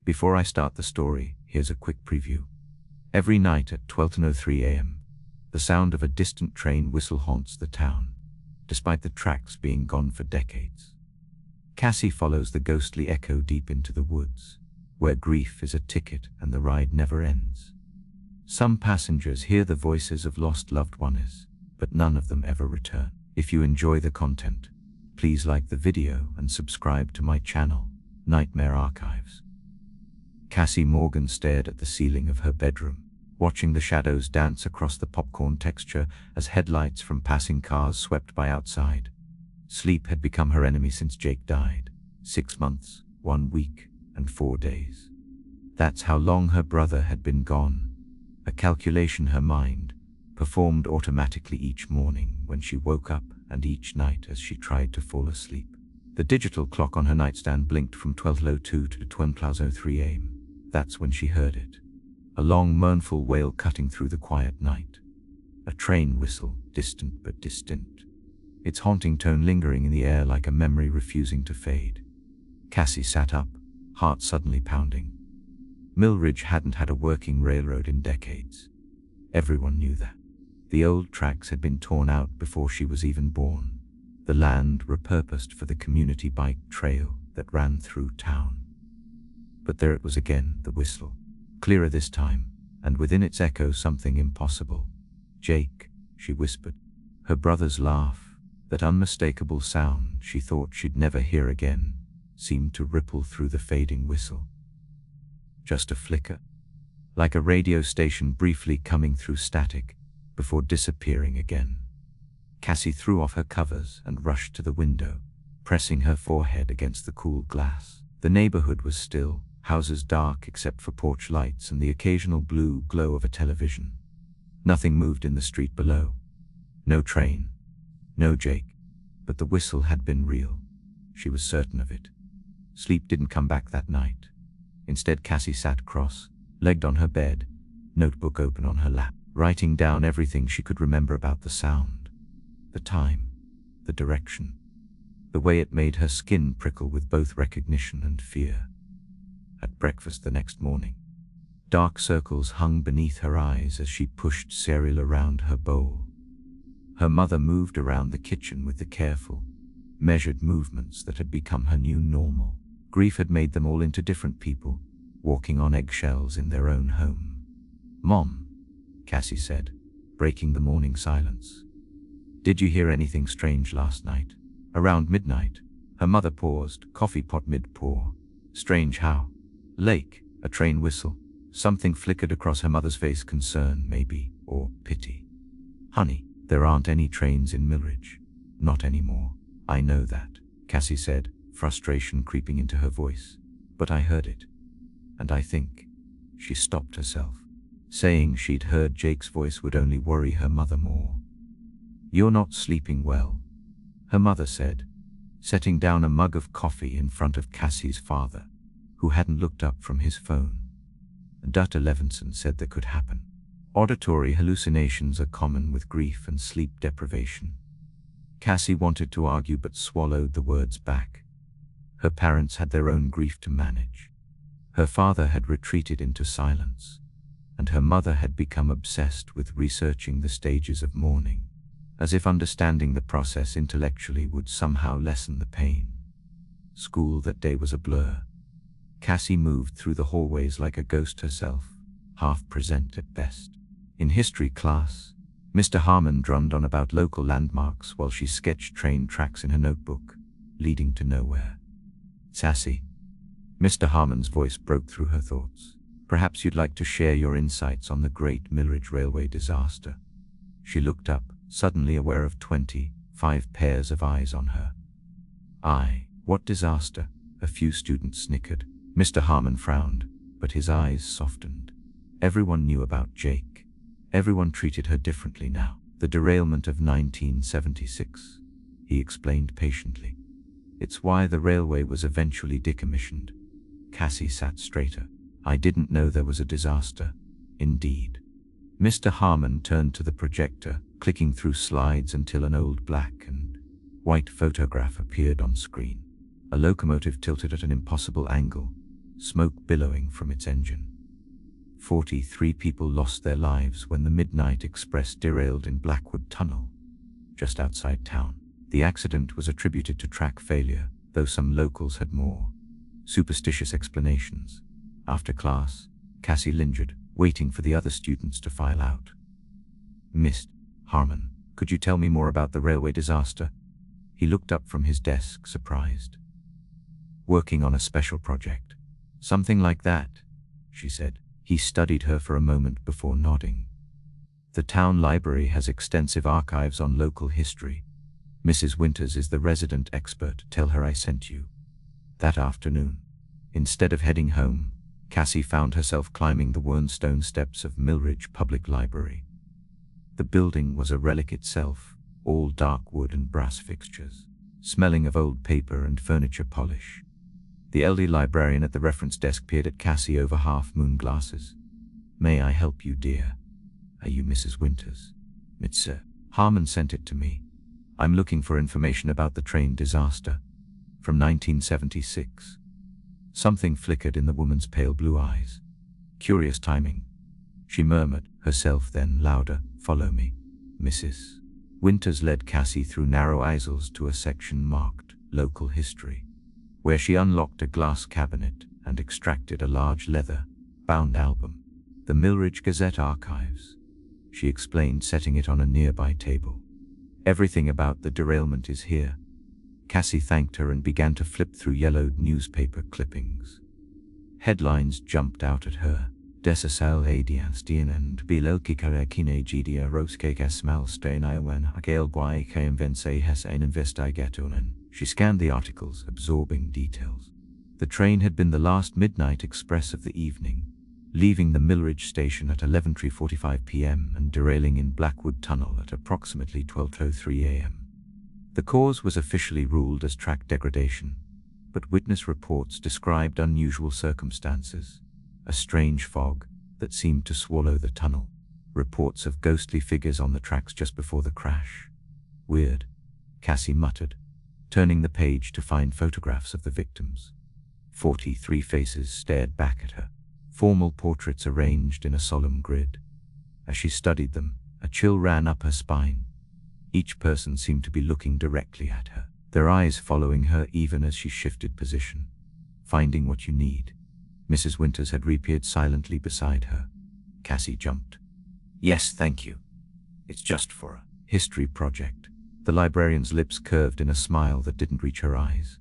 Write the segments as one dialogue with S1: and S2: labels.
S1: Before I start the story, here's a quick preview. Every night at 12:03 a.m., the sound of a distant train whistle haunts the town, despite the tracks being gone for decades. Cassie follows the ghostly echo deep into the woods, where grief is a ticket and the ride never ends. Some passengers hear the voices of lost loved ones, but none of them ever return. If you enjoy the content, please like the video and subscribe to my channel, Nightmare Archives. Cassie Morgan stared at the ceiling of her bedroom, watching the shadows dance across the popcorn texture as headlights from passing cars swept by outside. Sleep had become her enemy since Jake died. 6 months, 1 week, and 4 days. That's how long her brother had been gone, a calculation her mind performed automatically each morning when she woke up and each night as she tried to fall asleep. The digital clock on her nightstand blinked from 12:02 to 12:03 a.m. That's when she heard it. A long, mournful wail cutting through the quiet night. A train whistle, distant but distinct, its haunting tone lingering in the air like a memory refusing to fade. Cassie sat up, heart suddenly pounding. Millridge hadn't had a working railroad in decades. Everyone knew that. The old tracks had been torn out before she was even born, the land repurposed for the community bike trail that ran through town. But there it was again, the whistle. Clearer this time, and within its echo something impossible. "Jake," she whispered. Her brother's laugh, that unmistakable sound she thought she'd never hear again, seemed to ripple through the fading whistle. Just a flicker, like a radio station briefly coming through static, before disappearing again. Cassie threw off her covers and rushed to the window, pressing her forehead against the cool glass. The neighborhood was still, houses dark except for porch lights and the occasional blue glow of a television. Nothing moved in the street below. No train, no Jake, but the whistle had been real. She was certain of it. Sleep didn't come back that night. Instead, Cassie sat cross-legged on her bed, notebook open on her lap, writing down everything she could remember about the sound, the time, the direction, the way it made her skin prickle with both recognition and fear. At breakfast the next morning, dark circles hung beneath her eyes as she pushed cereal around her bowl. Her mother moved around the kitchen with the careful, measured movements that had become her new normal. Grief had made them all into different people, walking on eggshells in their own home. "Mom," Cassie said, breaking the morning silence. "Did you hear anything strange last night?" Around midnight, her mother paused, coffee pot mid-pour. "Strange how?" "Lake, a train whistle." Something flickered across her mother's face, concern maybe, or pity. "Honey, there aren't any trains in Millridge. Not anymore." "I know that," Cassie said, frustration creeping into her voice. "But I heard it. And I think..." She stopped herself. Saying she'd heard Jake's voice would only worry her mother more. "You're not sleeping well," her mother said, setting down a mug of coffee in front of Cassie's father, who hadn't looked up from his phone. Dr. Levinson said that could happen. Auditory hallucinations are common with grief and sleep deprivation. Cassie wanted to argue but swallowed the words back. Her parents had their own grief to manage. Her father had retreated into silence, and her mother had become obsessed with researching the stages of mourning, as if understanding the process intellectually would somehow lessen the pain. School that day was a blur. Cassie moved through the hallways like a ghost herself, half present at best. In history class, Mr. Harmon drummed on about local landmarks while she sketched train tracks in her notebook, leading to nowhere. "Sassy," Mr. Harmon's voice broke through her thoughts. "Perhaps you'd like to share your insights on the Great Millridge Railway disaster." She looked up, suddenly aware of 25 pairs of eyes on her. What disaster?" A few students snickered. Mr. Harmon frowned, but his eyes softened. Everyone knew about Jake. Everyone treated her differently now. "The derailment of 1976, he explained patiently. "It's why the railway was eventually decommissioned." Cassie sat straighter. "I didn't know there was a disaster." "Indeed." Mr. Harmon turned to the projector, clicking through slides until an old black and white photograph appeared on screen. A locomotive tilted at an impossible angle, smoke billowing from its engine. 43 people lost their lives when the Midnight Express derailed in Blackwood Tunnel, just outside town. The accident was attributed to track failure, though some locals had more superstitious explanations. After class, Cassie lingered, waiting for the other students to file out. "Mr. Harmon, could you tell me more about the railway disaster?" He looked up from his desk, surprised. "Working on a special project." "Something like that," she said. He studied her for a moment before nodding. "The town library has extensive archives on local history. Mrs. Winters is the resident expert. Tell her I sent you." That afternoon, instead of heading home, Cassie found herself climbing the worn stone steps of Millridge Public Library. The building was a relic itself, all dark wood and brass fixtures, smelling of old paper and furniture polish. The elderly librarian at the reference desk peered at Cassie over half-moon glasses. "May I help you, dear? Are you Mrs. Winters?" "Mr. Harmon sent it to me. I'm looking for information about the train disaster from 1976. Something flickered in the woman's pale blue eyes. "Curious timing," she murmured, herself then louder. "Follow me." Mrs. Winters led Cassie through narrow aisles to a section marked Local History, where she unlocked a glass cabinet and extracted a large leather-bound album. "The Millridge Gazette Archives," she explained, setting it on a nearby table. "Everything about the derailment is here." Cassie thanked her and began to flip through yellowed newspaper clippings. Headlines jumped out at her. "Desasal adianstien and bilokikare kinegidia roskekes malstein iwen hagel guai kmvense hes ein investigatunen." She scanned the articles, absorbing details. The train had been the last midnight express of the evening, leaving the Millridge station at 11:45 p.m. and derailing in Blackwood Tunnel at approximately 12:03 a.m. The cause was officially ruled as track degradation, but witness reports described unusual circumstances: a strange fog that seemed to swallow the tunnel, reports of ghostly figures on the tracks just before the crash. "Weird," Cassie muttered, turning the page to find photographs of the victims. 43 faces stared back at her, formal portraits arranged in a solemn grid. As she studied them, a chill ran up her spine. Each person seemed to be looking directly at her, their eyes following her even as she shifted position. "Finding what you need." Mrs. Winters had reappeared silently beside her. Cassie jumped. "Yes, thank you. It's just for a history project." The librarian's lips curved in a smile that didn't reach her eyes.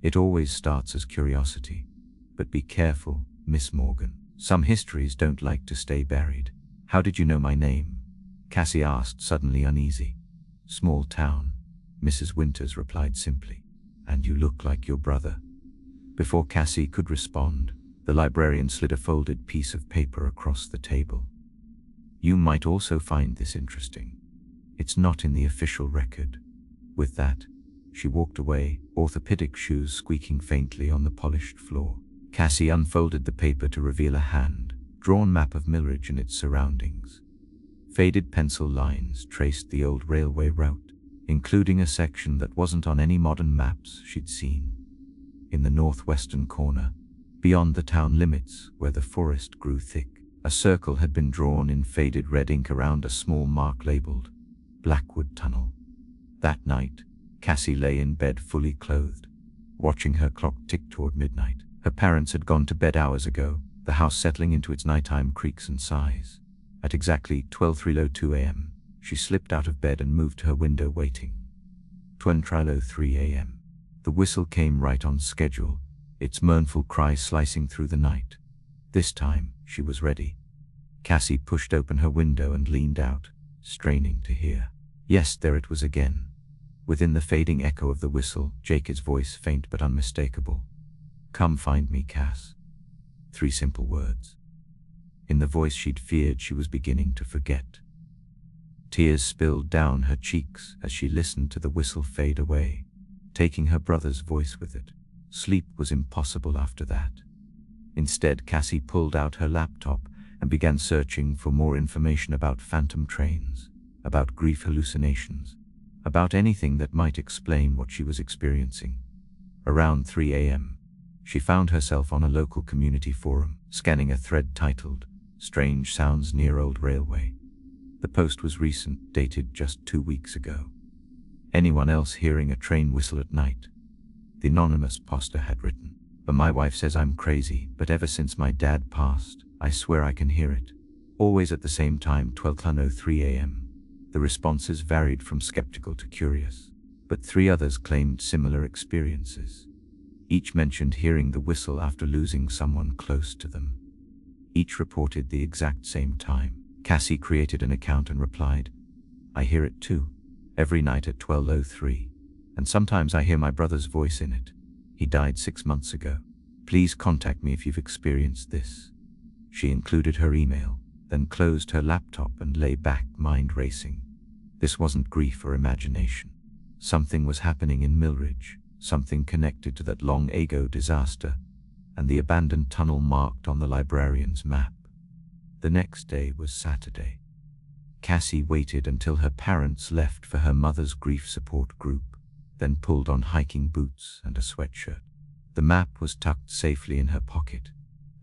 S1: "It always starts as curiosity. But be careful, Miss Morgan. Some histories don't like to stay buried." "How did you know my name?" Cassie asked, suddenly uneasy. "Small town," Mrs. Winters replied simply. "And you look like your brother." Before Cassie could respond, the librarian slid a folded piece of paper across the table. "You might also find this interesting. It's not in the official record." With that, she walked away, orthopedic shoes squeaking faintly on the polished floor. Cassie unfolded the paper to reveal a hand-drawn map of Millridge and its surroundings. Faded pencil lines traced the old railway route, including a section that wasn't on any modern maps she'd seen. In the northwestern corner, beyond the town limits where the forest grew thick, a circle had been drawn in faded red ink around a small mark labeled Blackwood Tunnel. That night, Cassie lay in bed fully clothed, watching her clock tick toward midnight. Her parents had gone to bed hours ago, the house settling into its nighttime creaks and sighs. At exactly 12:02 a.m., she slipped out of bed and moved to her window, waiting. 12:03 a.m. The whistle came right on schedule, its mournful cry slicing through the night. This time, she was ready. Cassie pushed open her window and leaned out, straining to hear. Yes, there it was again. Within the fading echo of the whistle, Jacob's voice, faint but unmistakable. "Come find me, Cass." 3 simple words. In the voice she'd feared she was beginning to forget. Tears spilled down her cheeks as she listened to the whistle fade away, taking her brother's voice with it. Sleep was impossible after that. Instead, Cassie pulled out her laptop and began searching for more information about phantom trains, about grief hallucinations, about anything that might explain what she was experiencing. Around 3 a.m., She found herself on a local community forum, scanning a thread titled, "Strange Sounds Near Old Railway." The post was recent, dated just 2 weeks ago. "Anyone else hearing a train whistle at night?" The anonymous poster had written. "But my wife says I'm crazy, but ever since my dad passed, I swear I can hear it. Always at the same time, 12:03 a.m. The responses varied from skeptical to curious, but 3 others claimed similar experiences. Each mentioned hearing the whistle after losing someone close to them. Each reported the exact same time. Cassie created an account and replied, "I hear it too, every night at 12:03, and sometimes I hear my brother's voice in it. He died 6 months ago. Please contact me if you've experienced this." She included her email, then closed her laptop and lay back, mind racing. This wasn't grief or imagination. Something was happening in Millridge, something connected to that long ago disaster and the abandoned tunnel marked on the librarian's map. The next day was Saturday. Cassie waited until her parents left for her mother's grief support group, then pulled on hiking boots and a sweatshirt. The map was tucked safely in her pocket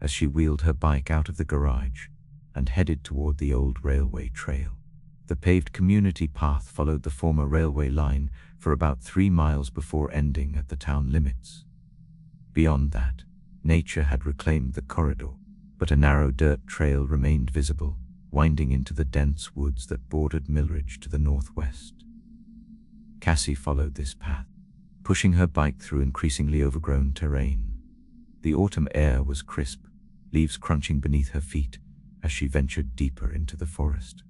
S1: as she wheeled her bike out of the garage and headed toward the old railway trail. The paved community path followed the former railway line for about 3 miles before ending at the town limits. Beyond that, nature had reclaimed the corridor, but a narrow dirt trail remained visible, winding into the dense woods that bordered Millridge to the northwest. Cassie followed this path, pushing her bike through increasingly overgrown terrain. The autumn air was crisp, leaves crunching beneath her feet as she ventured deeper into the forest.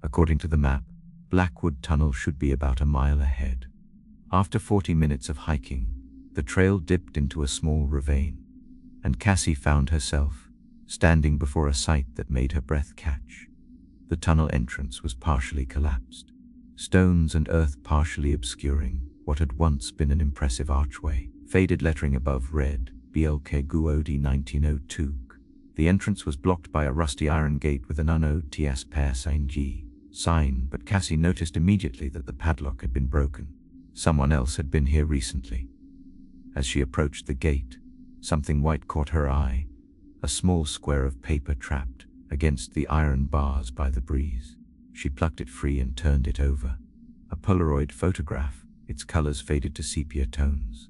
S1: According to the map, Blackwood Tunnel should be about a mile ahead. After 40 minutes of hiking, the trail dipped into a small ravine, and Cassie found herself standing before a sight that made her breath catch. The tunnel entrance was partially collapsed, stones and earth partially obscuring what had once been an impressive archway. Faded lettering above read, "BLK Guodi 1902. The entrance was blocked by a rusty iron gate with an UNOTS G sign, but Cassie noticed immediately that the padlock had been broken. Someone else had been here recently. As she approached the gate, something white caught her eye, a small square of paper trapped against the iron bars by the breeze. She plucked it free and turned it over. A Polaroid photograph, its colors faded to sepia tones.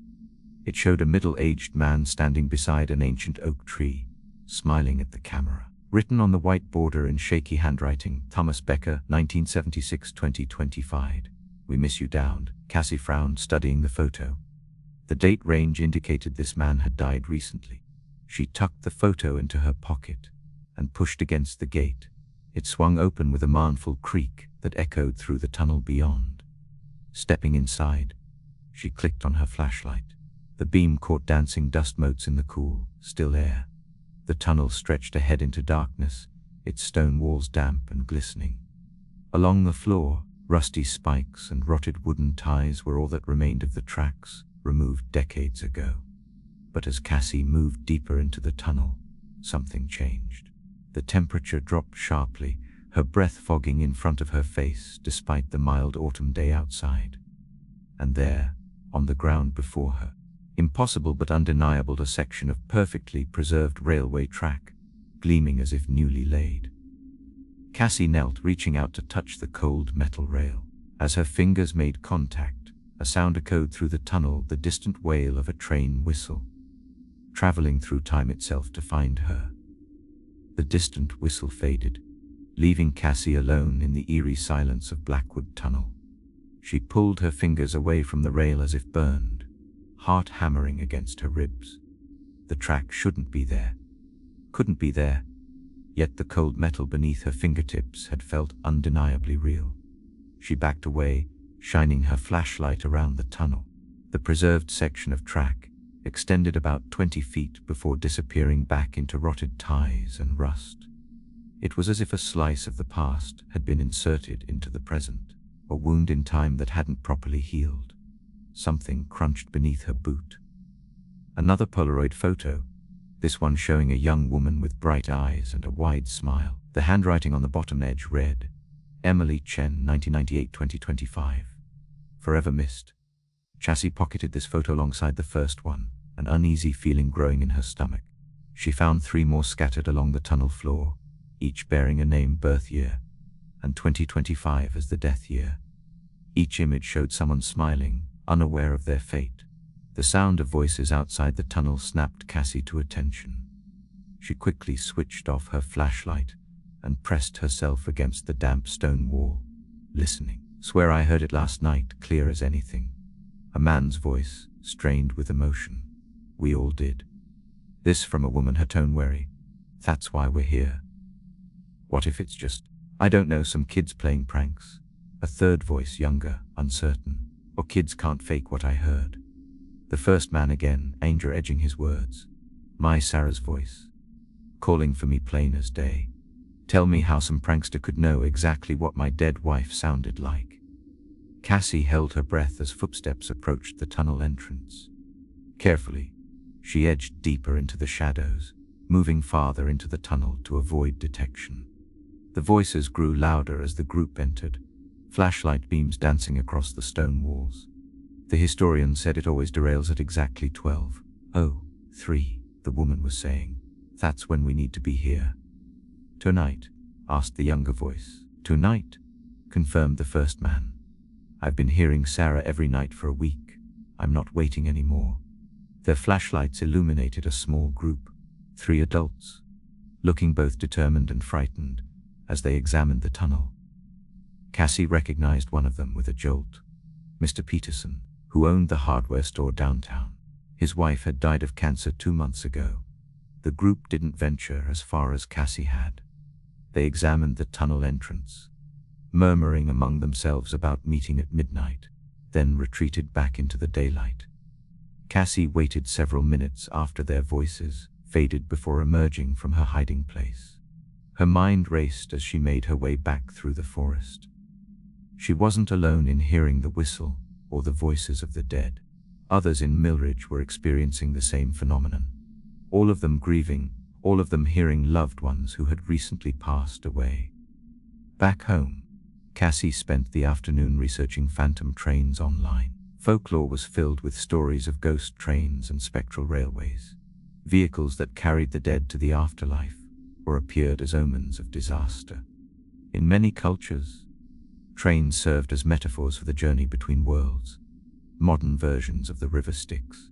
S1: It showed a middle-aged man standing beside an ancient oak tree, smiling at the camera. Written on the white border in shaky handwriting, "Thomas Becker, 1976-2025. We miss you downed." Cassie frowned, studying the photo. The date range indicated this man had died recently. She tucked the photo into her pocket and pushed against the gate. It swung open with a mournful creak that echoed through the tunnel beyond. Stepping inside, she clicked on her flashlight. The beam caught dancing dust motes in the cool, still air. The tunnel stretched ahead into darkness, its stone walls damp and glistening. Along the floor, rusty spikes and rotted wooden ties were all that remained of the tracks, removed decades ago. But as Cassie moved deeper into the tunnel, something changed. The temperature dropped sharply, her breath fogging in front of her face despite the mild autumn day outside. And there, on the ground before her, impossible but undeniable, a section of perfectly preserved railway track, gleaming as if newly laid. Cassie knelt, reaching out to touch the cold metal rail. As her fingers made contact, a sound echoed through the tunnel, the distant wail of a train whistle, traveling through time itself to find her. The distant whistle faded, leaving Cassie alone in the eerie silence of Blackwood Tunnel. She pulled her fingers away from the rail as if burned, heart hammering against her ribs. The track shouldn't be there, couldn't be there, yet the cold metal beneath her fingertips had felt undeniably real. She backed away, shining her flashlight around the tunnel. The preserved section of track extended about 20 feet before disappearing back into rotted ties and rust. It was as if a slice of the past had been inserted into the present, a wound in time that hadn't properly healed. Something crunched beneath her boot. Another Polaroid photo, this one showing a young woman with bright eyes and a wide smile. The handwriting on the bottom edge read, "Emily Chen, 1998-2025. Forever missed." Cassie pocketed this photo alongside the first one an uneasy feeling growing in her stomach. She found 3 more scattered along the tunnel floor, each bearing a name, birth year, and 2025 as the death year. Each image showed someone smiling, unaware of their fate. The sound of voices outside the tunnel snapped Cassie to attention. She quickly switched off her flashlight and pressed herself against the damp stone wall, listening. "Swear I heard it last night, clear as anything." A man's voice, strained with emotion. "We all did." This from a woman, her tone wary. "That's why we're here." "What if it's just, I don't know, some kids playing pranks?" A third voice, younger, uncertain. "Or kids can't fake what I heard." The first man again, anger edging his words. "My Sarah's voice, calling for me plain as day. Tell me how some prankster could know exactly what my dead wife sounded like." Cassie held her breath as footsteps approached the tunnel entrance. Carefully, she edged deeper into the shadows, moving farther into the tunnel to avoid detection. The voices grew louder as the group entered, flashlight beams dancing across the stone walls. "The historian said it always derails at exactly 12:03, the woman was saying. "That's when we need to be here." "Tonight?" asked the younger voice. "Tonight," confirmed the first man. "I've been hearing Sarah every night for a week. I'm not waiting anymore." Their flashlights illuminated a small group, 3 adults, looking both determined and frightened as they examined the tunnel. Cassie recognized one of them with a jolt. Mr. Peterson, who owned the hardware store downtown. His wife had died of cancer 2 months ago. The group didn't venture as far as Cassie had. They examined the tunnel entrance, murmuring among themselves about meeting at midnight, then retreated back into the daylight. Cassie waited several minutes after their voices faded before emerging from her hiding place. Her mind raced as she made her way back through the forest. She wasn't alone in hearing the whistle or the voices of the dead. Others in Millridge were experiencing the same phenomenon. All of them grieving, all of them hearing loved ones who had recently passed away. Back home, Cassie spent the afternoon researching phantom trains online. Folklore was filled with stories of ghost trains and spectral railways, vehicles that carried the dead to the afterlife or appeared as omens of disaster. In many cultures, trains served as metaphors for the journey between worlds, modern versions of the river Styx.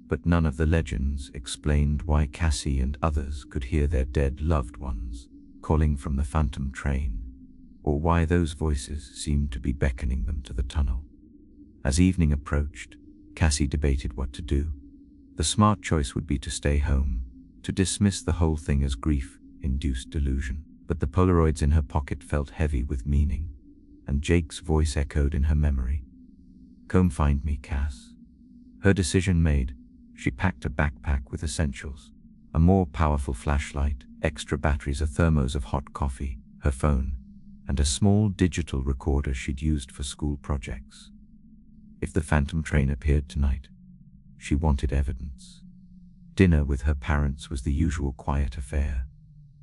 S1: But none of the legends explained why Cassie and others could hear their dead loved ones calling from the phantom train, or why those voices seemed to be beckoning them to the tunnel. As evening approached, Cassie debated what to do. The smart choice would be to stay home, to dismiss the whole thing as grief-induced delusion. But the Polaroids in her pocket felt heavy with meaning, and Jake's voice echoed in her memory. "Come find me, Cass." Her decision made, she packed a backpack with essentials, a more powerful flashlight, extra batteries, a thermos of hot coffee, her phone, and a small digital recorder she'd used for school projects. If the phantom train appeared tonight, she wanted evidence. Dinner with her parents was the usual quiet affair.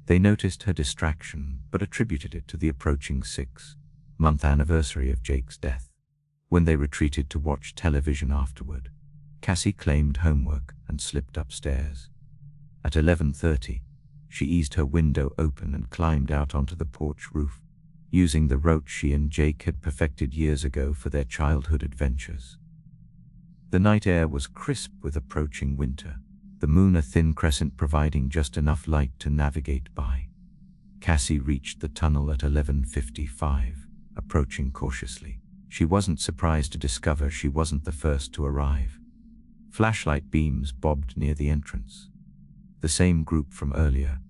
S1: They noticed her distraction, but attributed it to the approaching 6-month anniversary of Jake's death. When they retreated to watch television afterward, Cassie claimed homework and slipped upstairs. At 11:30, she eased her window open and climbed out onto the porch roof, using the route she and Jake had perfected years ago for their childhood adventures. The night air was crisp with approaching winter, the moon a thin crescent providing just enough light to navigate by. Cassie reached the tunnel at 11:55, approaching cautiously. She wasn't surprised to discover she wasn't the first to arrive. Flashlight beams bobbed near the entrance. The same group from earlier,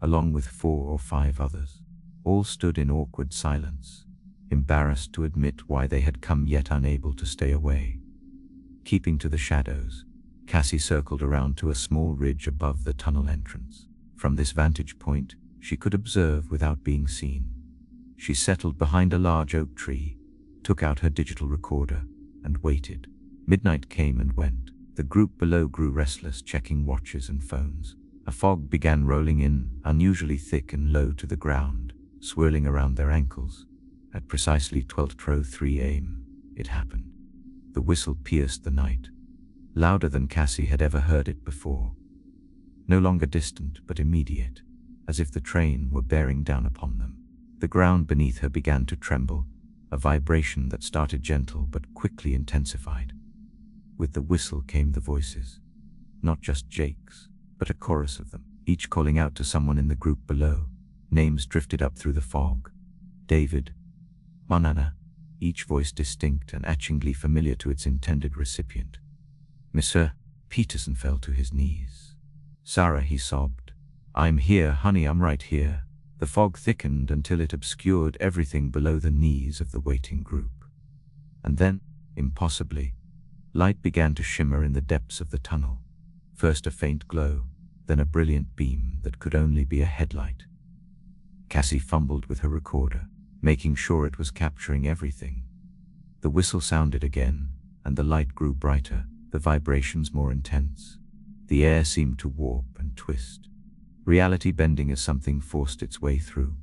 S1: along with 4 or 5 others, all stood in awkward silence, embarrassed to admit why they had come yet unable to stay away. Keeping to the shadows, Cassie circled around to a small ridge above the tunnel entrance. From this vantage point, she could observe without being seen. She settled behind a large oak tree, took out her digital recorder, and waited. Midnight came and went. The group below grew restless, checking watches and phones. A fog began rolling in, unusually thick and low to the ground, swirling around their ankles. At precisely 12:03 a.m., it happened. The whistle pierced the night. louder than Cassie had ever heard it before. No longer distant, but immediate, as if the train were bearing down upon them. The ground beneath her began to tremble, a vibration that started gentle but quickly intensified. With the whistle came the voices, not just Jake's, but a chorus of them, each calling out to someone in the group below. Names drifted up through the fog. David, Manana, each voice distinct and etchingly familiar to its intended recipient. Mr. Peterson fell to his knees. Sarah, he sobbed. I'm here, honey, I'm right here. The fog thickened until it obscured everything below the knees of the waiting group. And then, impossibly, light began to shimmer in the depths of the tunnel. First a faint glow, then a brilliant beam that could only be a headlight. Cassie fumbled with her recorder, making sure it was capturing everything. The whistle sounded again, and the light grew brighter, the vibrations more intense. The air seemed to warp and twist, reality bending as something forced its way through.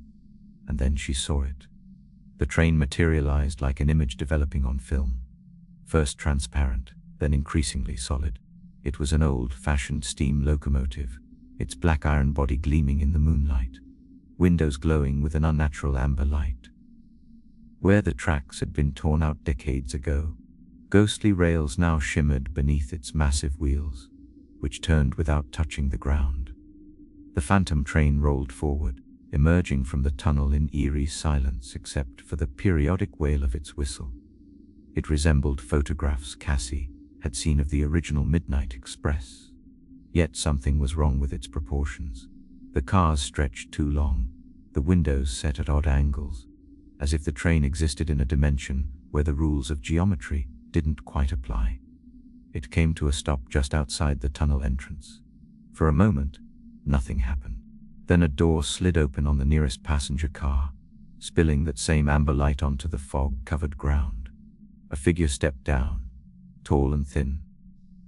S1: And then she saw it. The train materialized like an image developing on film. First transparent, then increasingly solid. It was an old-fashioned steam locomotive, its black iron body gleaming in the moonlight, windows glowing with an unnatural amber light. Where the tracks had been torn out decades ago, ghostly rails now shimmered beneath its massive wheels, which turned without touching the ground. The phantom train rolled forward, emerging from the tunnel in eerie silence except for the periodic wail of its whistle. It resembled photographs Cassie had seen of the original Midnight Express. Yet something was wrong with its proportions. The cars stretched too long, the windows set at odd angles, as if the train existed in a dimension where the rules of geometry didn't quite apply. It came to a stop just outside the tunnel entrance. For a moment, nothing happened. Then a door slid open on the nearest passenger car, spilling that same amber light onto the fog-covered ground. A figure stepped down, tall and thin,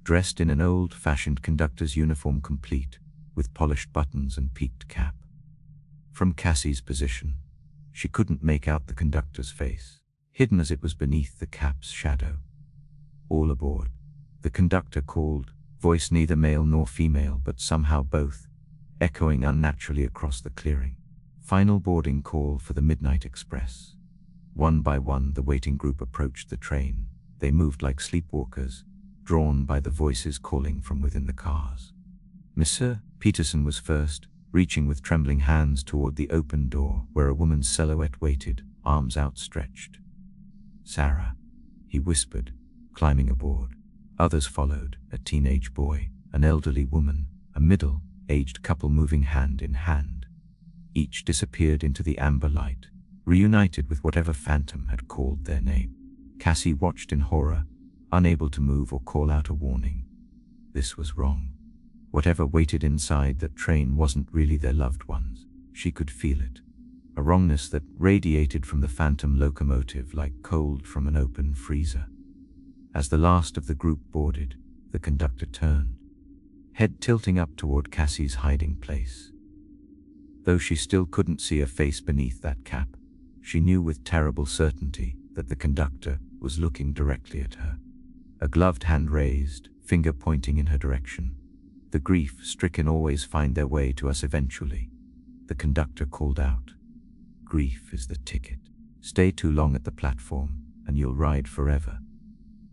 S1: dressed in an old-fashioned conductor's uniform complete, with polished buttons and peaked cap. From Cassie's position, she couldn't make out the conductor's face, hidden as it was beneath the cap's shadow. All aboard, the conductor called, voice neither male nor female but somehow both, echoing unnaturally across the clearing. Final boarding call for the Midnight Express. One by one the waiting group approached the train. They moved like sleepwalkers, drawn by the voices calling from within the cars. Mr. Peterson was first, reaching with trembling hands toward the open door where a woman's silhouette waited, arms outstretched. Sarah, he whispered, climbing aboard. Others followed, a teenage boy, an elderly woman, a middle-aged couple moving hand in hand. Each disappeared into the amber light, reunited with whatever phantom had called their name. Cassie watched in horror, unable to move or call out a warning. This was wrong. Whatever waited inside that train wasn't really their loved ones. She could feel it. A wrongness that radiated from the phantom locomotive like cold from an open freezer. As the last of the group boarded, the conductor turned, head tilting up toward Cassie's hiding place. Though she still couldn't see a face beneath that cap, she knew with terrible certainty that the conductor was looking directly at her. A gloved hand raised, finger pointing in her direction. The grief-stricken always find their way to us eventually. The conductor called out. Grief is the ticket. Stay too long at the platform, and you'll ride forever.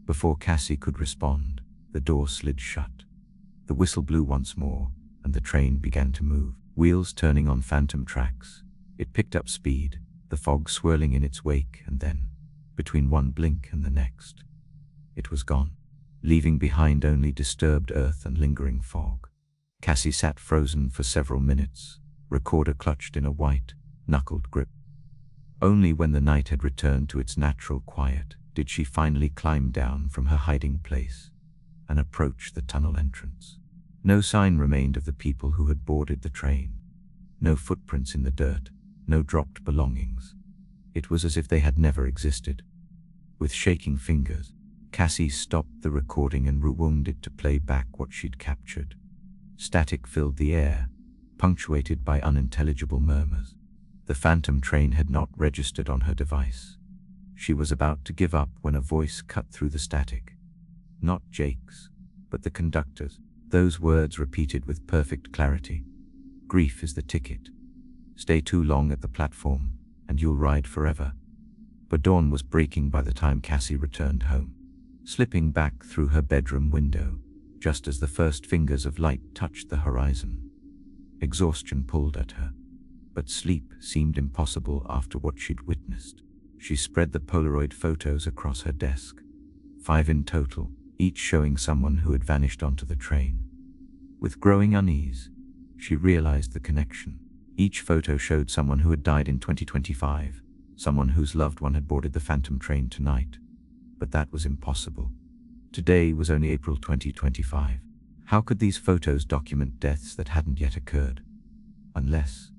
S1: Before Cassie could respond, the door slid shut. The whistle blew once more, and the train began to move, wheels turning on phantom tracks. It picked up speed, the fog swirling in its wake, and then, between one blink and the next, it was gone, leaving behind only disturbed earth and lingering fog. Cassie sat frozen for several minutes, recorder clutched in a white, knuckled grip. Only when the night had returned to its natural quiet did she finally climb down from her hiding place and approach the tunnel entrance. No sign remained of the people who had boarded the train. No footprints in the dirt, no dropped belongings. It was as if they had never existed. With shaking fingers, Cassie stopped the recording and rewound it to play back what she'd captured. Static filled the air, punctuated by unintelligible murmurs. The phantom train had not registered on her device. She was about to give up when a voice cut through the static. Not Jake's, But the conductor's, those words repeated with perfect clarity. Grief is the ticket. Stay too long at the platform, and you'll ride forever. But dawn was breaking by the time Cassie returned home, slipping back through her bedroom window, just as the first fingers of light touched the horizon. Exhaustion pulled at her, but sleep seemed impossible after what she'd witnessed. She spread the Polaroid photos across her desk, 5 in total, each showing someone who had vanished onto the train. With growing unease, she realized the connection. Each photo showed someone who had died in 2025, someone whose loved one had boarded the Phantom train tonight. But that was impossible. Today was only April 2025. How could these photos document deaths that hadn't yet occurred? Unless...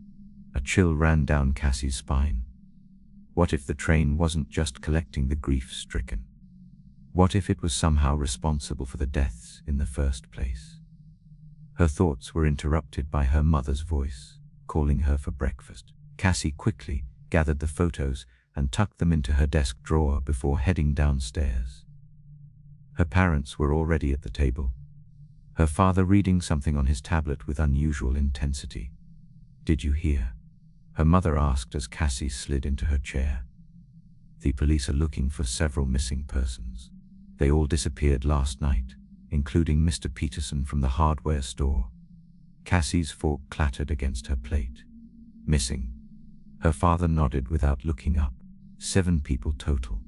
S1: A chill ran down Cassie's spine. What if the train wasn't just collecting the grief-stricken? What if it was somehow responsible for the deaths in the first place? Her thoughts were interrupted by her mother's voice, calling her for breakfast. Cassie quickly gathered the photos and tucked them into her desk drawer before heading downstairs. Her parents were already at the table, her father reading something on his tablet with unusual intensity. "Did you hear?" her mother asked as Cassie slid into her chair. "The police are looking for several missing persons. They all disappeared last night, including Mr. Peterson from the hardware store." Cassie's fork clattered against her plate. "Missing?" Her father nodded without looking up. 7 people total.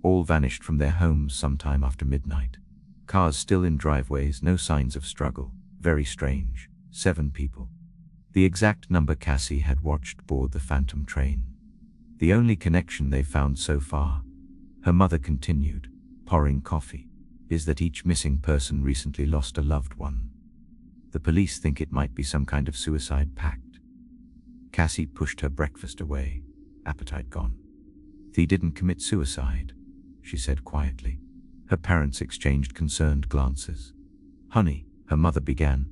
S1: All vanished from their homes sometime after midnight. Cars still in driveways, no signs of struggle. Very strange. 7 people. The exact number Cassie had watched board the Phantom train. The only connection they've found so far, her mother continued, pouring coffee, is that each missing person recently lost a loved one. The police think it might be some kind of suicide pact. Cassie pushed her breakfast away, appetite gone. "They didn't commit suicide," she said quietly. Her parents exchanged concerned glances. "Honey," her mother began,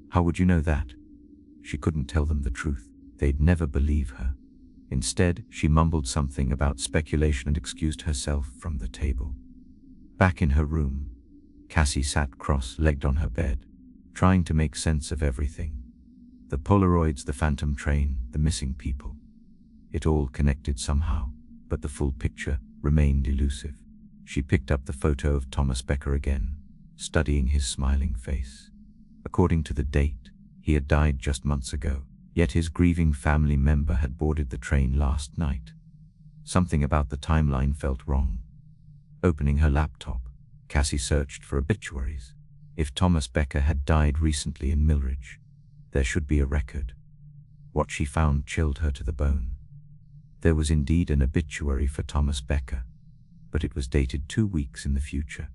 S1: "how would you know that?" She couldn't tell them the truth. They'd never believe her. Instead, she mumbled something about speculation and excused herself from the table. Back in her room, Cassie sat cross-legged on her bed, trying to make sense of everything. The Polaroids, the Phantom train, the missing people. It all connected somehow, but the full picture remained elusive. She picked up the photo of Thomas Becker again, studying his smiling face. According to the date, he had died just months ago, yet his grieving family member had boarded the train last night. Something about the timeline felt wrong. Opening her laptop, Cassie searched for obituaries. If Thomas Becker had died recently in Millridge, there should be a record. What she found chilled her to the bone. There was indeed an obituary for Thomas Becker, but it was dated 2 weeks in the future.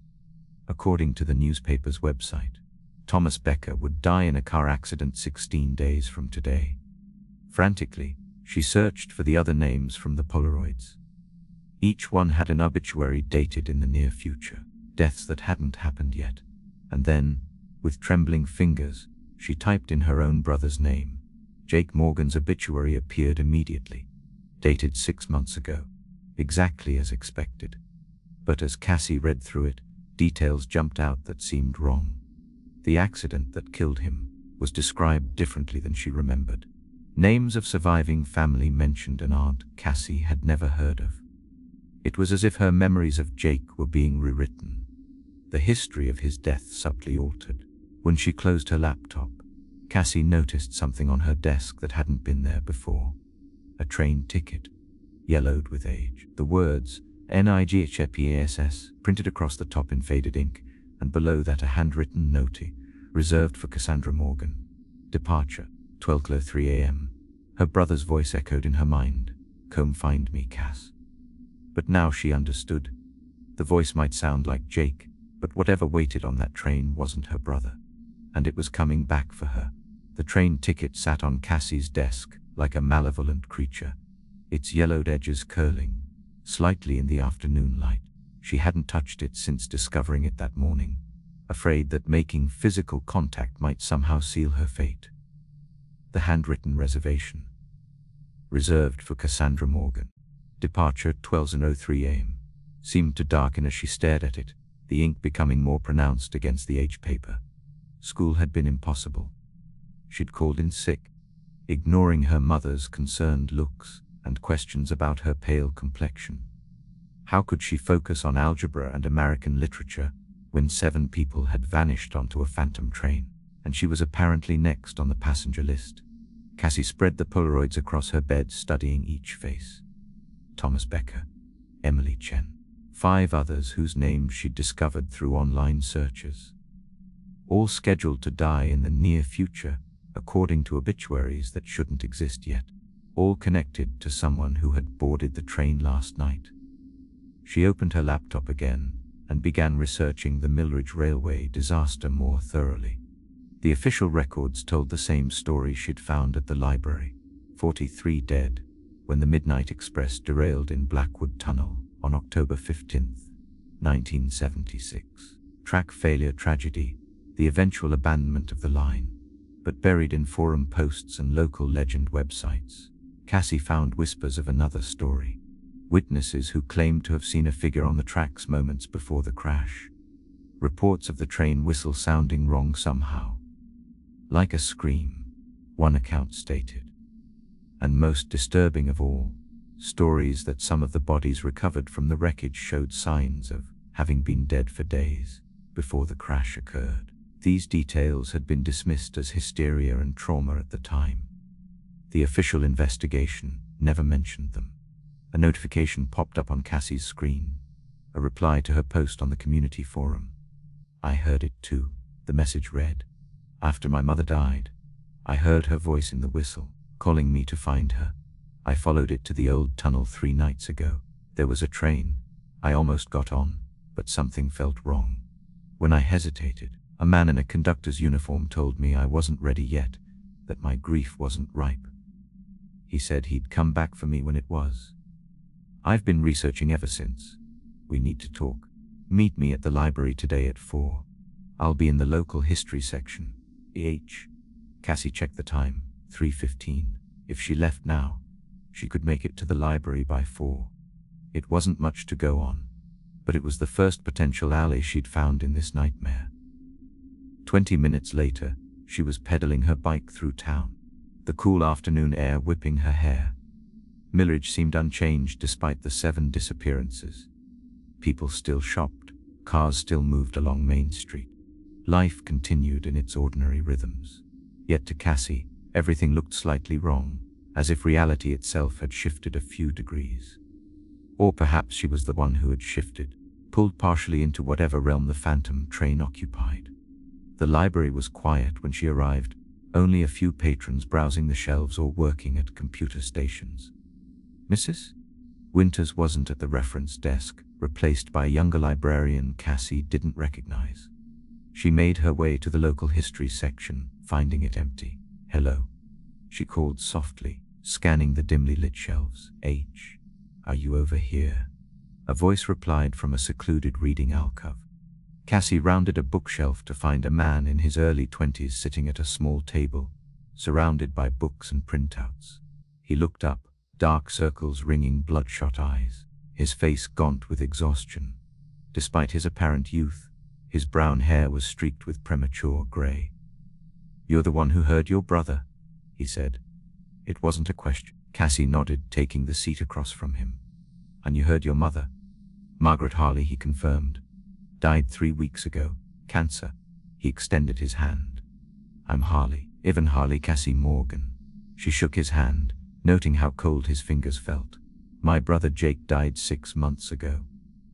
S1: According to the newspaper's website, Thomas Becker would die in a car accident 16 days from today. Frantically, she searched for the other names from the Polaroids. Each one had an obituary dated in the near future, deaths that hadn't happened yet. And then, with trembling fingers, she typed in her own brother's name. Jake Morgan's obituary appeared immediately, dated 6 months ago, exactly as expected. But as Cassie read through it, details jumped out that seemed wrong. The accident that killed him was described differently than she remembered. Names of surviving family mentioned an aunt Cassie had never heard of. It was as if her memories of Jake were being rewritten, the history of his death subtly altered. When she closed her laptop, Cassie noticed something on her desk that hadn't been there before. A train ticket, yellowed with age. The words, NIGHPASS, printed across the top in faded ink, and below that a handwritten note, reserved for Cassandra Morgan. Departure, 12:03 a.m. Her brother's voice echoed in her mind. "Come find me, Cass." But now she understood. The voice might sound like Jake, but whatever waited on that train wasn't her brother. And it was coming back for her. The train ticket sat on Cassie's desk like a malevolent creature, its yellowed edges curling slightly in the afternoon light. She hadn't touched it since discovering it that morning, afraid that making physical contact might somehow seal her fate. The handwritten reservation. Reserved for Cassandra Morgan. Departure 12:03 a.m. seemed to darken as she stared at it, the ink becoming more pronounced against the H paper. School had been impossible. She'd called in sick, ignoring her mother's concerned looks and questions about her pale complexion. How could she focus on algebra and American literature when 7 people had vanished onto a phantom train, and she was apparently next on the passenger list? Cassie spread the Polaroids across her bed, studying each face. Thomas Becker, Emily Chen, 5 others whose names she'd discovered through online searches. All scheduled to die in the near future, according to obituaries that shouldn't exist yet. All connected to someone who had boarded the train last night. She opened her laptop again and began researching the Millridge Railway disaster more thoroughly. The official records told the same story she'd found at the library. 43 dead when the Midnight Express derailed in Blackwood Tunnel on October 15, 1976. Track failure tragedy, the eventual abandonment of the line, but buried in forum posts and local legend websites. Cassie found whispers of another story. Witnesses who claimed to have seen a figure on the tracks moments before the crash. Reports of the train whistle sounding wrong somehow. Like a scream, one account stated. And most disturbing of all, stories that some of the bodies recovered from the wreckage showed signs of having been dead for days before the crash occurred. These details had been dismissed as hysteria and trauma at the time. The official investigation never mentioned them. A notification popped up on Cassie's screen, a reply to her post on the community forum. "I heard it too," the message read. "After my mother died, I heard her voice in the whistle, calling me to find her. I followed it to the old tunnel 3 nights ago. There was a train. I almost got on, but something felt wrong. When I hesitated, a man in a conductor's uniform told me I wasn't ready yet, that my grief wasn't ripe. He said he'd come back for me when it was. I've been researching ever since. We need to talk. Meet me at the library today at 4. I'll be in the local history section. H." Cassie checked the time, 3:15. If she left now, she could make it to the library by 4. It wasn't much to go on, but it was the first potential alley she'd found in this nightmare. 20 minutes later, she was pedaling her bike through town, the cool afternoon air whipping her hair. Millridge seemed unchanged despite the 7 disappearances. People still shopped, cars still moved along Main Street. Life continued in its ordinary rhythms. Yet to Cassie, everything looked slightly wrong, as if reality itself had shifted a few degrees. Or perhaps she was the one who had shifted, pulled partially into whatever realm the phantom train occupied. The library was quiet when she arrived, only a few patrons browsing the shelves or working at computer stations. Mrs. Winters wasn't at the reference desk, replaced by a younger librarian Cassie didn't recognize. She made her way to the local history section, finding it empty. "Hello," she called softly, scanning the dimly lit shelves. "H, are you over here?" A voice replied from a secluded reading alcove. Cassie rounded a bookshelf to find a man in his early 20s sitting at a small table, surrounded by books and printouts. He looked up, dark circles ringing bloodshot eyes, his face gaunt with exhaustion. Despite his apparent youth, his brown hair was streaked with premature gray. "You're the one who heard your brother," he said. It wasn't a question. Cassie nodded, taking the seat across from him. "And you heard your mother?" "Margaret Harley," he confirmed. "Died 3 weeks ago. Cancer." He extended his hand. "I'm Harley. Ivan Harley, Cassie Morgan." She shook his hand, noting how cold his fingers felt. "My brother Jake died 6 months ago.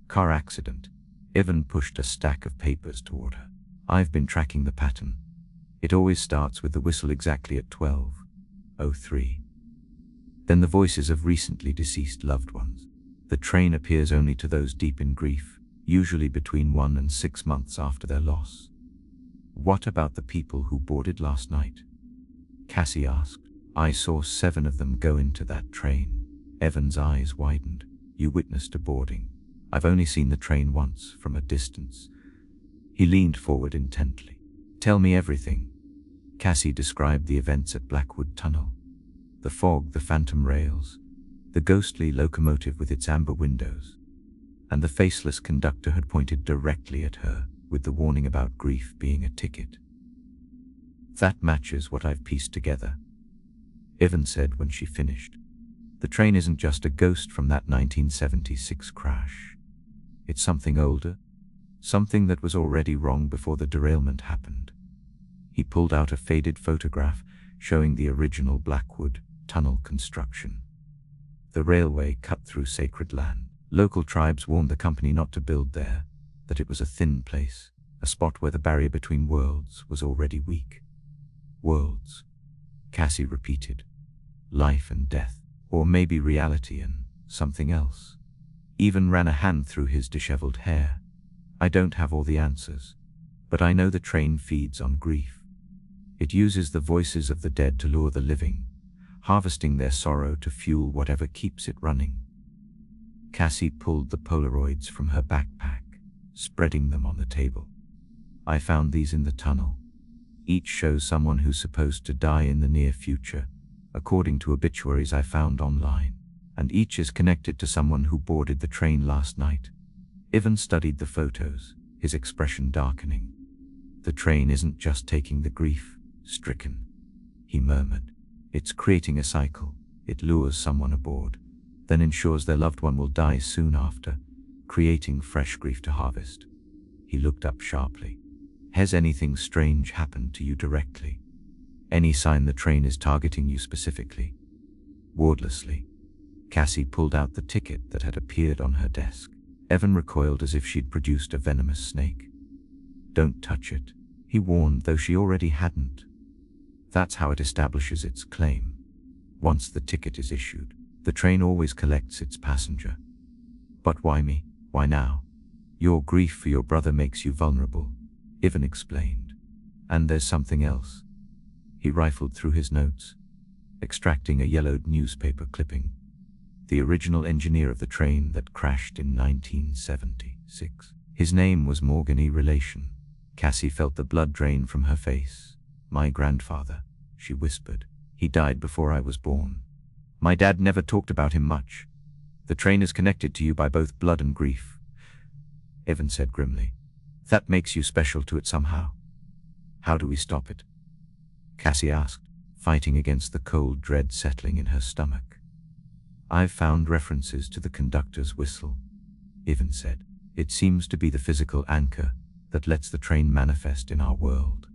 S1: Car accident." Ivan pushed a stack of papers toward her. "I've been tracking the pattern. It always starts with the whistle exactly at 12:03. Then the voices of recently deceased loved ones. The train appears only to those deep in grief, usually between 1 and 6 months after their loss." "What about the people who boarded last night?" Cassie asked. "I saw 7 of them go into that train." Evan's eyes widened. "You witnessed a boarding?" "I've only seen the train once, from a distance." He leaned forward intently. "Tell me everything." Cassie described the events at Blackwood Tunnel. The fog, the phantom rails, the ghostly locomotive with its amber windows. and the faceless conductor had pointed directly at her, with the warning about grief being a ticket. "That matches what I've pieced together," Evan said when she finished. "The train isn't just a ghost from that 1976 crash. It's something older, something that was already wrong before the derailment happened." He pulled out a faded photograph showing the original Blackwood tunnel construction. The railway cut through sacred land. Local tribes warned the company not to build there, that it was a thin place, a spot where the barrier between worlds was already weak. "Worlds," Cassie repeated. "Life and death, or maybe reality and something else." Evan ran a hand through his disheveled hair. "I don't have all the answers, but I know the train feeds on grief. It uses the voices of the dead to lure the living, harvesting their sorrow to fuel whatever keeps it running." Cassie pulled the Polaroids from her backpack, spreading them on the table. "I found these in the tunnel. Each shows someone who's supposed to die in the near future, according to obituaries I found online, and each is connected to someone who boarded the train last night." Evan studied the photos, his expression darkening. "The train isn't just taking the grief-stricken," he murmured. "It's creating a cycle. It lures someone aboard, then ensures their loved one will die soon after, creating fresh grief to harvest." He looked up sharply. "Has anything strange happened to you directly? Any sign the train is targeting you specifically?" Wordlessly, Cassie pulled out the ticket that had appeared on her desk. Evan recoiled as if she'd produced a venomous snake. "Don't touch it," he warned, though she already hadn't. "That's how it establishes its claim. Once the ticket is issued, the train always collects its passenger." "But why me? Why now?" "Your grief for your brother makes you vulnerable," Evan explained. "And there's something else." He rifled through his notes, extracting a yellowed newspaper clipping. "The original engineer of the train that crashed in 1976. His name was Morgan E. Relation." Cassie felt the blood drain from her face. "My grandfather," she whispered. "He died before I was born. My dad never talked about him much. The train is connected to you by both blood and grief," Evan said grimly. "That makes you special to it somehow." "How do we stop it?" Cassie asked, fighting against the cold dread settling in her stomach. "I've found references to the conductor's whistle," Evan said. "It seems to be the physical anchor that lets the train manifest in our world.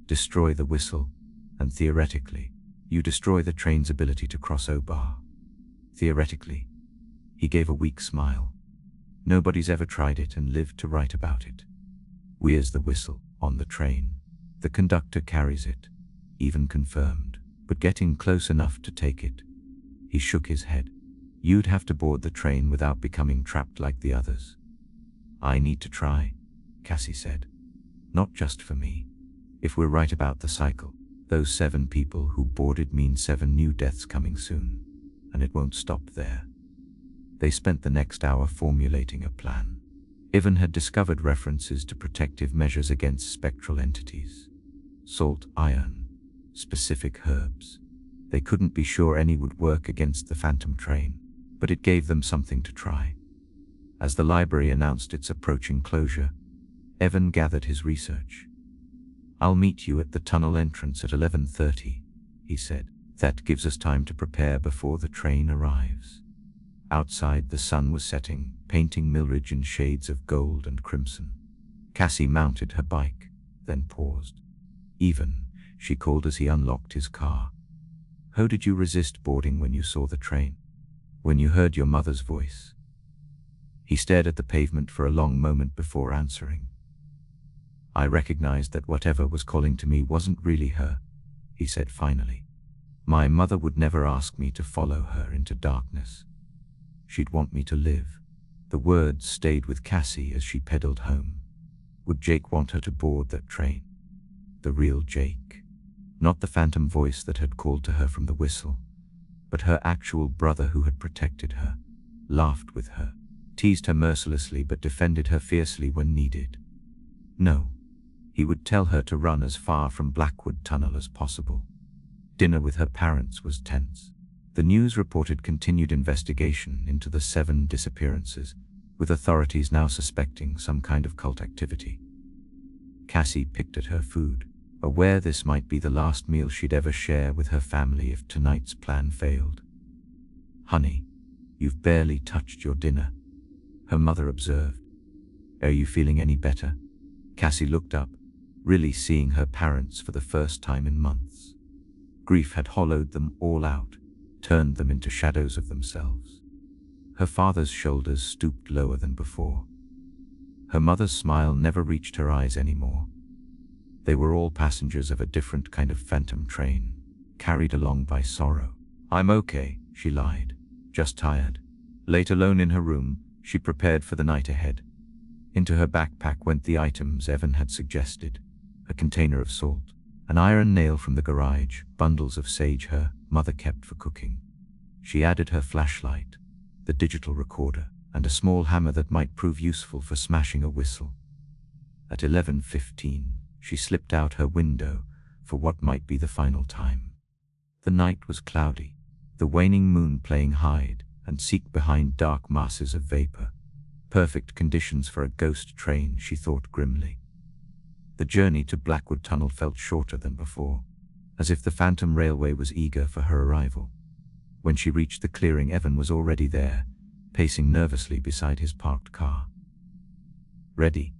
S1: Destroy the whistle, and theoretically, you destroy the train's ability to cross O-bar." "Theoretically?" He gave a weak smile. "Nobody's ever tried it and lived to write about it. Where's the whistle on the train? The conductor carries it," Evan confirmed, "but getting close enough to take it." He shook his head. "You'd have to board the train without becoming trapped like the others." "I need to try," Cassie said. "Not just for me. If we're right about the cycle, those 7 people who boarded mean 7 new deaths coming soon, and it won't stop there." They spent the next hour formulating a plan. Evan had discovered references to protective measures against spectral entities. Salt, iron, specific herbs. They couldn't be sure any would work against the phantom train, but it gave them something to try. As the library announced its approaching closure, Evan gathered his research. "I'll meet you at the tunnel entrance at 11:30, he said. "That gives us time to prepare before the train arrives." Outside, the sun was setting, painting Millridge in shades of gold and crimson. Cassie mounted her bike, then paused. "Evan," she called as he unlocked his car. "How did you resist boarding when you saw the train? When you heard your mother's voice?" He stared at the pavement for a long moment before answering. "I recognized that whatever was calling to me wasn't really her," he said finally. "My mother would never ask me to follow her into darkness. She'd want me to live." The words stayed with Cassie as she pedaled home. Would Jake want her to board that train? The real Jake. Not the phantom voice that had called to her from the whistle, but her actual brother who had protected her, laughed with her, teased her mercilessly but defended her fiercely when needed. No. He would tell her to run as far from Blackwood Tunnel as possible. Dinner with her parents was tense. The news reported continued investigation into the 7 disappearances, with authorities now suspecting some kind of cult activity. Cassie picked at her food, aware this might be the last meal she'd ever share with her family if tonight's plan failed. "Honey, you've barely touched your dinner," her mother observed. "Are you feeling any better?" Cassie looked up, really seeing her parents for the first time in months. Grief had hollowed them all out, turned them into shadows of themselves. Her father's shoulders stooped lower than before. Her mother's smile never reached her eyes anymore. They were all passengers of a different kind of phantom train, carried along by sorrow. "I'm okay," she lied, "just tired." Late alone in her room, she prepared for the night ahead. Into her backpack went the items Evan had suggested: a container of salt, an iron nail from the garage, bundles of sage her mother kept for cooking. She added her flashlight, the digital recorder, and a small hammer that might prove useful for smashing a whistle. At 11:15, she slipped out her window for what might be the final time. The night was cloudy, the waning moon playing hide and seek behind dark masses of vapor. Perfect conditions for a ghost train, she thought grimly. The journey to Blackwood Tunnel felt shorter than before, as if the phantom railway was eager for her arrival. When she reached the clearing, Evan was already there, pacing nervously beside his parked car. "Ready?"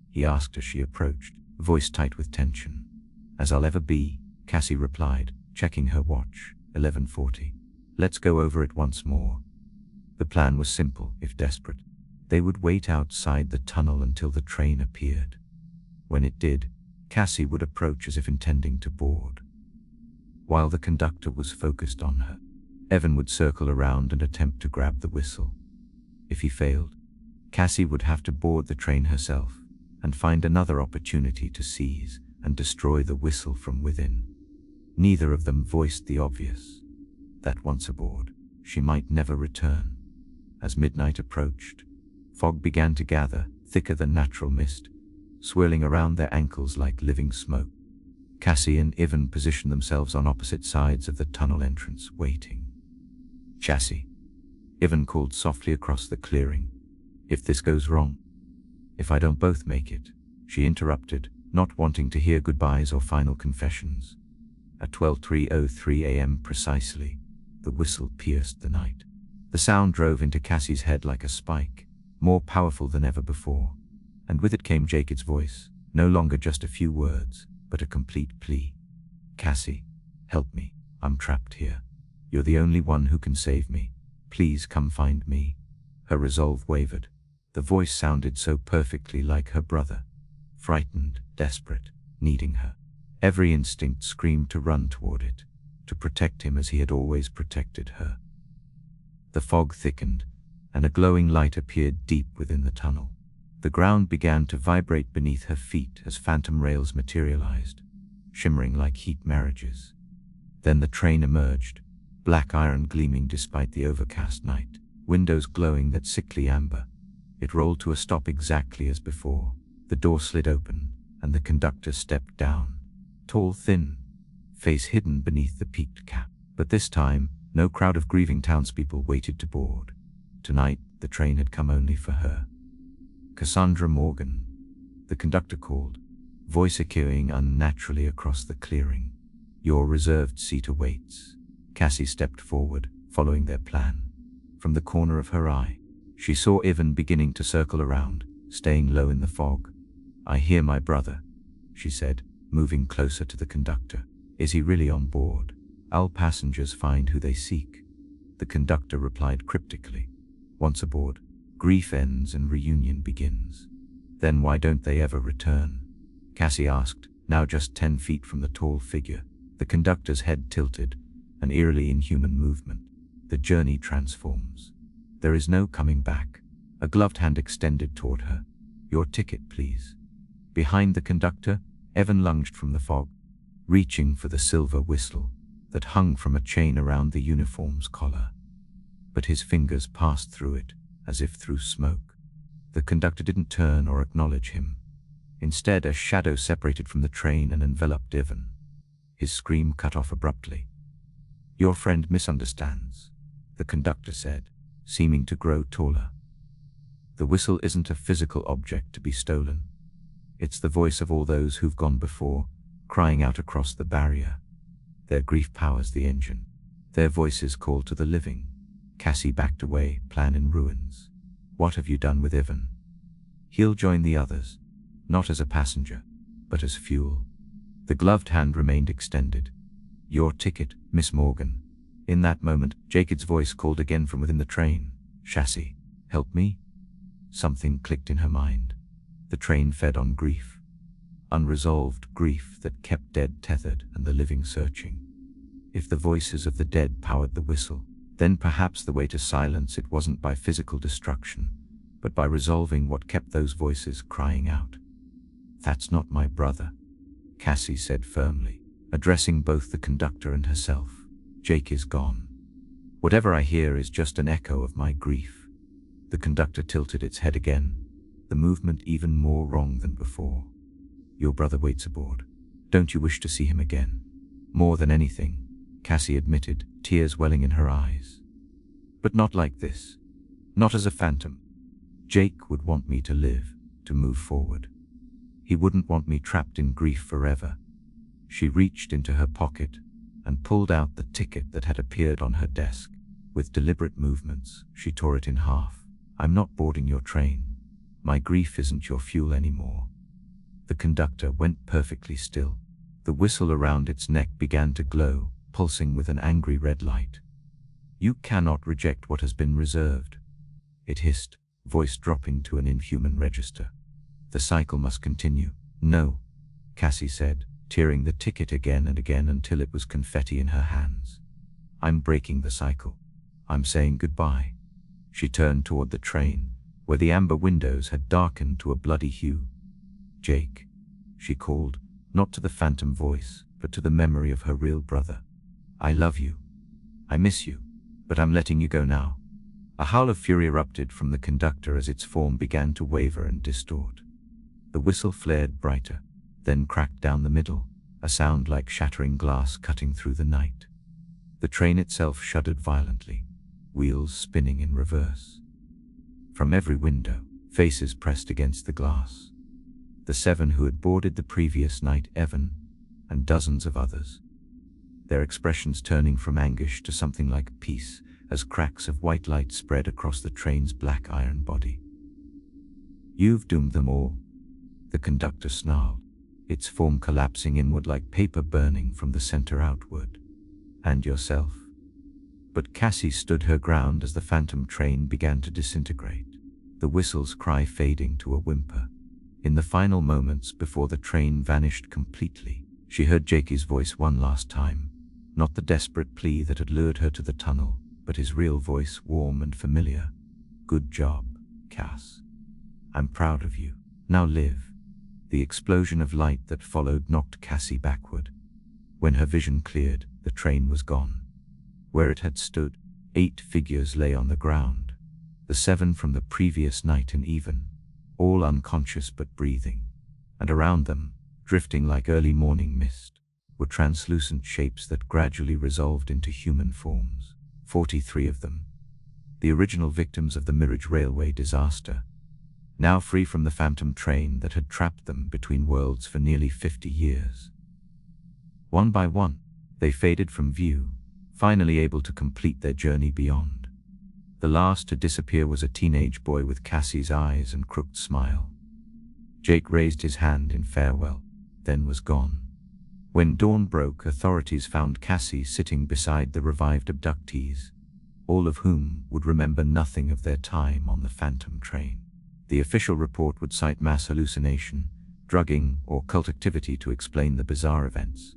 S1: he asked as she approached, voice tight with tension. "As I'll ever be," Cassie replied, checking her watch. 11:40. "Let's go over it once more." The plan was simple, if desperate. They would wait outside the tunnel until the train appeared. When it did, Cassie would approach as if intending to board. While the conductor was focused on her, Evan would circle around and attempt to grab the whistle. If he failed, Cassie would have to board the train herself and find another opportunity to seize and destroy the whistle from within. Neither of them voiced the obvious, that once aboard, she might never return. As midnight approached, fog began to gather, thicker than natural mist, swirling around their ankles like living smoke. Cassie and Evan positioned themselves on opposite sides of the tunnel entrance, waiting. "Cassie," Evan called softly across the clearing. "If this goes wrong, if I don't both make it," she interrupted, not wanting to hear goodbyes or final confessions. At 12:03 a.m. precisely, the whistle pierced the night. The sound drove into Cassie's head like a spike, more powerful than ever before, and with it came Jacob's voice, no longer just a few words, but a complete plea. "Cassie, help me. I'm trapped here. You're the only one who can save me. Please come find me." Her resolve wavered. The voice sounded so perfectly like her brother, frightened, desperate, needing her. Every instinct screamed to run toward it, to protect him as he had always protected her. The fog thickened, and a glowing light appeared deep within the tunnel. The ground began to vibrate beneath her feet as phantom rails materialized, shimmering like heat marriages. Then the train emerged, black iron gleaming despite the overcast night, windows glowing that sickly amber. It rolled to a stop exactly as before. The door slid open, and the conductor stepped down. Tall, thin, face hidden beneath the peaked cap. But this time, no crowd of grieving townspeople waited to board. Tonight, the train had come only for her. "Cassandra Morgan," the conductor called, voice echoing unnaturally across the clearing. "Your reserved seat awaits." Cassie stepped forward, following their plan. From the corner of her eye, she saw Evan beginning to circle around, staying low in the fog. "I hear my brother," she said, moving closer to the conductor. "Is he really on board? All passengers find who they seek." The conductor replied cryptically. "Once aboard, grief ends and reunion begins." "Then why don't they ever return?" Cassie asked, now just 10 feet from the tall figure. The conductor's head tilted, an eerily inhuman movement. "The journey transforms. There is no coming back." A gloved hand extended toward her. "Your ticket, please." Behind the conductor, Evan lunged from the fog, reaching for the silver whistle that hung from a chain around the uniform's collar. But his fingers passed through it, as if through smoke. The conductor didn't turn or acknowledge him. Instead, a shadow separated from the train and enveloped Evan. His scream cut off abruptly. "Your friend misunderstands," the conductor said, seeming to grow taller. The whistle isn't a physical object to be stolen. It's the voice of all those who've gone before, crying out across the barrier. Their grief powers the engine. Their voices call to the living. Cassie backed away, plan in ruins. What have you done with Ivan? He'll join the others, not as a passenger, but as fuel. The gloved hand remained extended. Your ticket, Miss Morgan. In that moment, Jacob's voice called again from within the train. Chassis, help me? Something clicked in her mind. The train fed on grief. Unresolved grief that kept dead tethered and the living searching. If the voices of the dead powered the whistle, then perhaps the way to silence it wasn't by physical destruction, but by resolving what kept those voices crying out. That's not my brother, Cassie said firmly, addressing both the conductor and herself. Jake is gone. Whatever I hear is just an echo of my grief. The conductor tilted its head again, the movement even more wrong than before. Your brother waits aboard. Don't you wish to see him again? More than anything, Cassie admitted, tears welling in her eyes. But not like this. Not as a phantom. Jake would want me to live, to move forward. He wouldn't want me trapped in grief forever. She reached into her pocket and pulled out the ticket that had appeared on her desk. With deliberate movements, she tore it in half. I'm not boarding your train. My grief isn't your fuel anymore. The conductor went perfectly still. The whistle around its neck began to glow, pulsing with an angry red light. You cannot reject what has been reserved. It hissed, voice dropping to an inhuman register. The cycle must continue. No, Cassie said, tearing the ticket again and again until it was confetti in her hands. I'm breaking the cycle. I'm saying goodbye. She turned toward the train, where the amber windows had darkened to a bloody hue. Jake, she called, not to the phantom voice, but to the memory of her real brother. I love you. I miss you, but I'm letting you go now. A howl of fury erupted from the conductor as its form began to waver and distort. The whistle flared brighter, then cracked down the middle, a sound like shattering glass cutting through the night. The train itself shuddered violently, wheels spinning in reverse. From every window, faces pressed against the glass. The 7 who had boarded the previous night, Evan, and dozens of others. Their expressions turning from anguish to something like peace as cracks of white light spread across the train's black iron body. You've doomed them all, the conductor snarled, its form collapsing inward like paper burning from the center outward. And yourself. But Cassie stood her ground as the phantom train began to disintegrate, the whistle's cry fading to a whimper. In the final moments before the train vanished completely, she heard Jakey's voice one last time, not the desperate plea that had lured her to the tunnel, but his real voice, warm and familiar. Good job, Cass. I'm proud of you. Now live. The explosion of light that followed knocked Cassie backward. When her vision cleared, the train was gone. Where it had stood, 8 figures lay on the ground, the 7 from the previous night and even, all unconscious but breathing. And around them, drifting like early morning mist, were translucent shapes that gradually resolved into human forms. 43 of them. The original victims of the Mirage Railway disaster, now free from the phantom train that had trapped them between worlds for nearly 50 years. One by one, they faded from view, finally able to complete their journey beyond. The last to disappear was a teenage boy with Cassie's eyes and crooked smile. Jake raised his hand in farewell, then was gone. When dawn broke, authorities found Cassie sitting beside the revived abductees, all of whom would remember nothing of their time on the phantom train. The official report would cite mass hallucination, drugging, or cult activity to explain the bizarre events.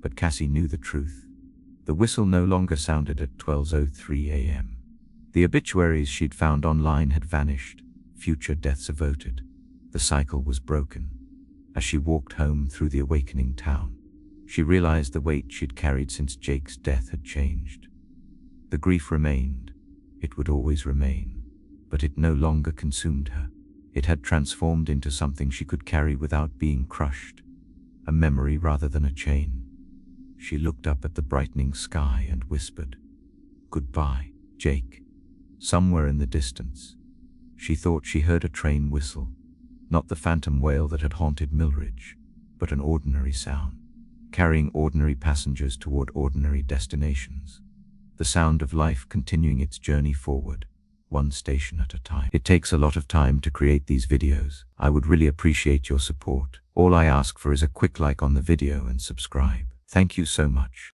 S1: But Cassie knew the truth. The whistle no longer sounded at 12:03 a.m. The obituaries she'd found online had vanished, future deaths averted. The cycle was broken. As she walked home through the awakening town, she realized the weight she'd carried since Jake's death had changed. The grief remained. It would always remain. But it no longer consumed her. It had transformed into something she could carry without being crushed. A memory rather than a chain. She looked up at the brightening sky and whispered, "Goodbye, Jake." Somewhere in the distance, She thought she heard a train whistle, not the phantom wail that had haunted Millridge, but an ordinary sound, carrying ordinary passengers toward ordinary destinations. The sound of life continuing its journey forward, one station at a time. It takes a lot of time to create these videos. I would really appreciate your support. All I ask for is a quick like on the video and subscribe. Thank you so much.